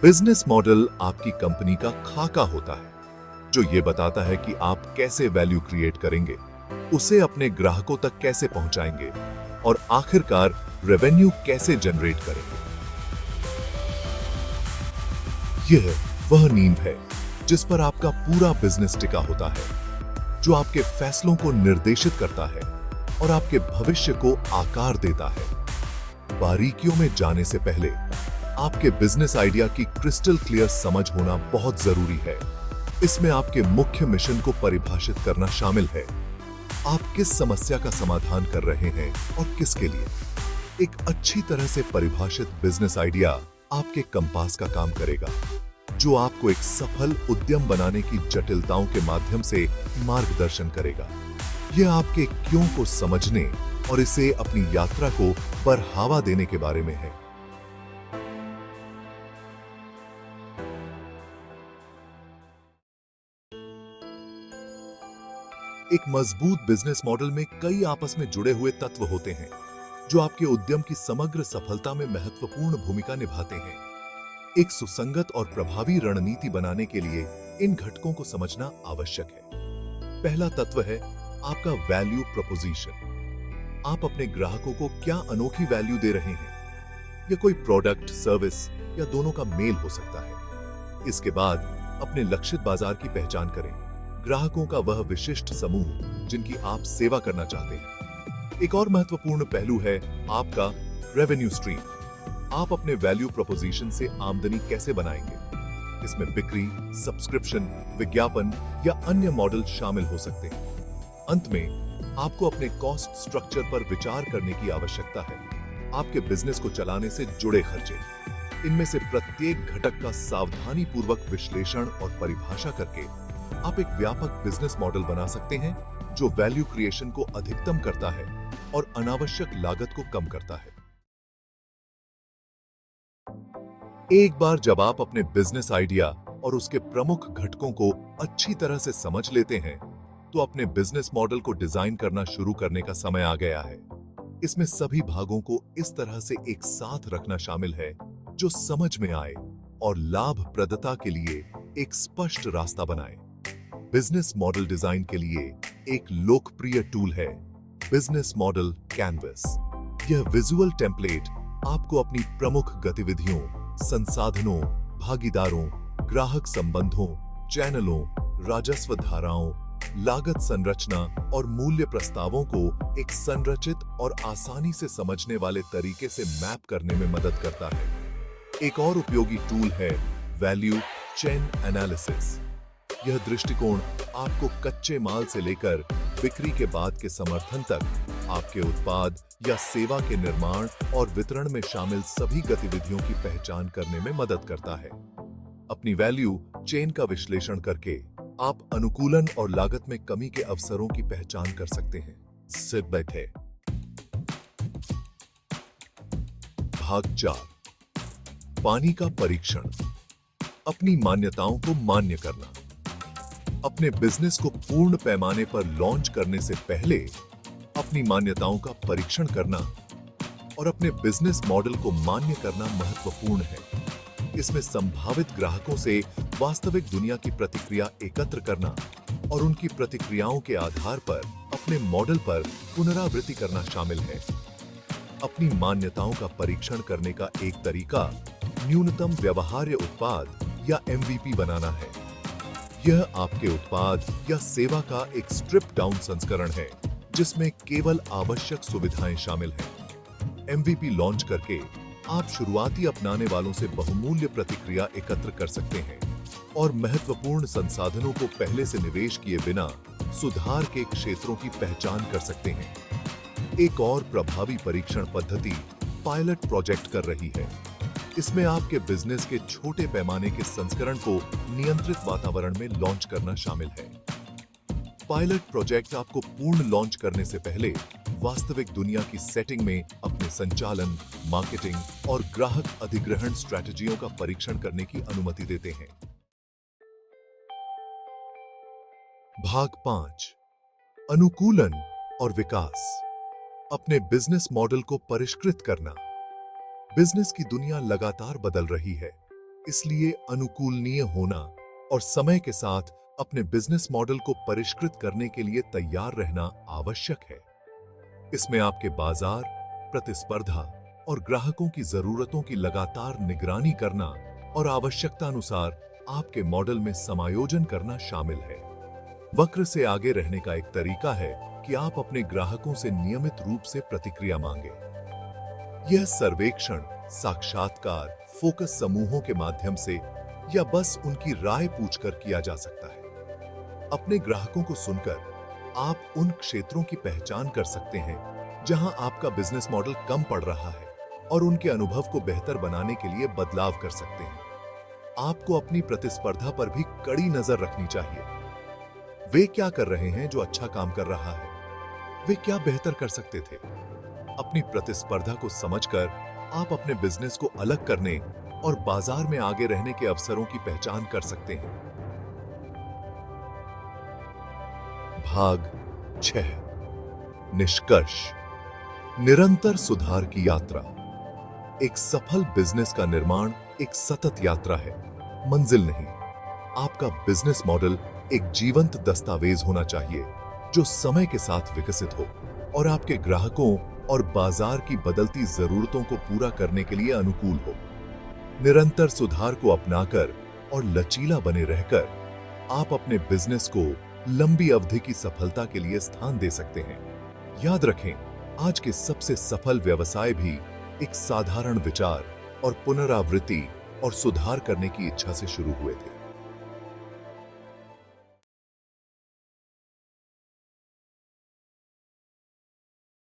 Business model आपकी company का खाका होता है जो ये बताता है कि आप कैसे वैल्यू क्रिएट करेंगे, उसे अपने ग्राहकों तक कैसे पहुंचाएंगे और आखिरकार रेवेन्यू कैसे जनरेट करेंगे। यह वह नींव है जिस पर आपका पूरा बिजनेस टिका होता है, जो आपके फैसलों को निर्देशित करता है और आपके भविष्य को आकार देता है। बारीकियों में जाने से पहले आपके बिजनेस आइडिया की क्रिस्टल क्लियर समझ होना बहुत जरूरी है। इसमें आपके मुख्य मिशन को परिभाषित करना शामिल है। आप किस समस्या का समाधान कर रहे हैं और किसके लिए। एक अच्छी तरह से परिभाषित बिजनेस आइडिया आपके कंपास का काम करेगा, जो आपको एक सफल उद्यम बनाने की जटिलताओं के माध्यम से मार्गदर्शन करेगा। यह आपके क्यों को समझने और इसे अपनी यात्रा को बढ़ावा देने के बारे में है। एक मजबूत बिजनेस मॉडल में कई आपस में जुड़े हुए तत्व होते हैं जो आपके उद्यम की समग्र सफलता में महत्वपूर्ण भूमिका निभाते हैं। एक सुसंगत और प्रभावी रणनीति बनाने के लिए इन घटकों को समझना आवश्यक है। पहला तत्व है आपका वैल्यू प्रोपोजिशन। आप अपने ग्राहकों को क्या अनोखी वैल्यू दे रहे हैं। यह कोई प्रोडक्ट, सर्विस या दोनों का मेल हो सकता है। इसके बाद अपने लक्षित बाजार की पहचान करें। ग्राहकों का वह विशिष्ट समूह जिनकी आप सेवा करना चाहते हैं। एक और महत्वपूर्ण पहलू है आपका रेवेन्यू स्ट्रीम। आप अपने वैल्यू प्रोपोजिशन से आमदनी कैसे बनाएंगे। इसमें बिक्री, सब्सक्रिप्शन, विज्ञापन या अन्य मॉडल शामिल हो सकते हैं। अंत में आपको अपने कॉस्ट स्ट्रक्चर पर विचार करने की आवश्यकता है। आपके बिजनेस को चलाने से जुड़े खर्चे, इनमें से प्रत्येक घटक का सावधानी पूर्वक विश्लेषण और परिभाषा करके आप एक व्यापक बिजनेस मॉडल बना सकते हैं जो वैल्यू क्रिएशन को अधिकतम करता है और अनावश्यक लागत को कम करता है। एक बार जब आप अपने बिजनेस आइडिया और उसके प्रमुख घटकों को अच्छी तरह से समझ लेते हैं, तो अपने बिजनेस मॉडल को डिजाइन करना शुरू करने का समय आ गया है। इसमें सभी भागों को इस तरह से एक साथ रखना शामिल है जो समझ में आए और लाभप्रदता के लिए एक स्पष्ट रास्ता बनाए। बिजनेस मॉडल डिजाइन के लिए एक लोकप्रिय टूल है बिजनेस मॉडल कैनवस। यह विजुअल टेम्पलेट आपको अपनी प्रमुख गतिविधियों, संसाधनों, भागीदारों, ग्राहक संबंधों, चैनलों, राजस्व धाराओं, लागत संरचना और मूल्य प्रस्तावों को एक संरचित और आसानी से समझने वाले तरीके से मैप करने में मदद करता है। एक और उपयोगी टूल है वैल्यू चेन एनालिसिस। यह दृष्टिकोण आपको कच्चे माल से लेकर बिक्री के बाद के समर्थन तक आपके उत्पाद या सेवा के निर्माण और वितरण में शामिल सभी गतिविधियों की पहचान करने में मदद करता है। अपनी वैल्यू चेन का विश्लेषण करके आप अनुकूलन और लागत में कमी के अवसरों की पहचान कर सकते हैं। सिर बैठे। भाग 4, पानी का परीक्षण। अपनी मान्यताओं को मान्य करना। अपने बिजनेस को पूर्ण पैमाने पर लॉन्च करने से पहले अपनी मान्यताओं का परीक्षण करना और अपने बिजनेस मॉडल को मान्य करना महत्वपूर्ण है। इसमें संभावित ग्राहकों से वास्तविक दुनिया की प्रतिक्रिया एकत्र करना और उनकी प्रतिक्रियाओं के आधार पर अपने मॉडल पर पुनरावृत्ति करना शामिल है। अपनी मान्यताओं का परीक्षण करने का एक तरीका न्यूनतम व्यवहार्य उत्पाद या एमवीपी बनाना है। यह आपके उत्पाद या सेवा का एक स्ट्रिप डाउन संस्करण है जिसमें केवल आवश्यक सुविधाएं शामिल हैं। एमवीपी लॉन्च करके आप शुरुआती अपनाने वालों से बहुमूल्य प्रतिक्रिया एकत्र कर सकते हैं और महत्वपूर्ण संसाधनों को पहले से निवेश किए बिना सुधार के क्षेत्रों की पहचान कर सकते हैं। एक और प्रभावी परीक्षण पद्धति पायलट प्रोजेक्ट कर रही है। इसमें आपके बिजनेस के छोटे पैमाने के संस्करण को नियंत्रित वातावरण में लॉन्च करना शामिल है। पायलट प्रोजेक्ट आपको पूर्ण लॉन्च करने से पहले वास्तविक दुनिया की सेटिंग में अपने संचालन, मार्केटिंग और ग्राहक अधिग्रहण स्ट्रैटेजियों का परीक्षण करने की अनुमति देते हैं। भाग 5, अनुकूलन और विकास। अपने बिजनेस मॉडल को परिष्कृत करना। बिजनेस की दुनिया लगातार बदल रही है, इसलिए अनुकूलनीय होना और समय के साथ अपने बिजनेस मॉडल को परिष्कृत करने के लिए तैयार रहना आवश्यक है। इसमें आपके बाजार, प्रतिस्पर्धा और ग्राहकों की जरूरतों की लगातार निगरानी करना और आवश्यकता अनुसार आपके मॉडल में समायोजन करना शामिल है। वक्र से आगे रहने का एक तरीका है कि आप अपने ग्राहकों से नियमित रूप से प्रतिक्रिया मांगे। यह सर्वेक्षण, साक्षात्कार, फोकस समूहों के माध्यम से या बस उनकी राय पूछकर किया जा सकता है। अपने ग्राहकों को सुनकर आप उन क्षेत्रों की पहचान कर सकते हैं जहां आपका बिजनेस मॉडल कम पड़ रहा है और उनके अनुभव को बेहतर बनाने के लिए बदलाव कर सकते हैं। आपको अपनी प्रतिस्पर्धा पर भी कड़ी नजर रखनी चाहिए। वे क्या कर रहे हैं जो अच्छा काम कर रहा है? वे क्या बेहतर कर सकते थे? अपनी प्रतिस्पर्धा को समझकर आप अपने बिजनेस को अलग करने और बाजार में आगे रहने के अवसरों की पहचान कर सकते हैं। भाग 6, निष्कर्ष। निरंतर सुधार की यात्रा। एक सफल बिजनेस का निर्माण एक सतत यात्रा है, मंजिल नहीं। आपका बिजनेस मॉडल एक जीवंत दस्तावेज होना चाहिए जो समय के साथ विकसित हो और आपके ग्राहकों और बाजार की बदलती जरूरतों को पूरा करने के लिए अनुकूल हो। निरंतर सुधार को अपनाकर और लचीला बने रहकर आप अपने बिजनेस को लंबी अवधि की सफलता के लिए स्थान दे सकते हैं। याद रखें, आज के सबसे सफल व्यवसाय भी एक साधारण विचार और पुनरावृत्ति और सुधार करने की इच्छा से शुरू हुए थे।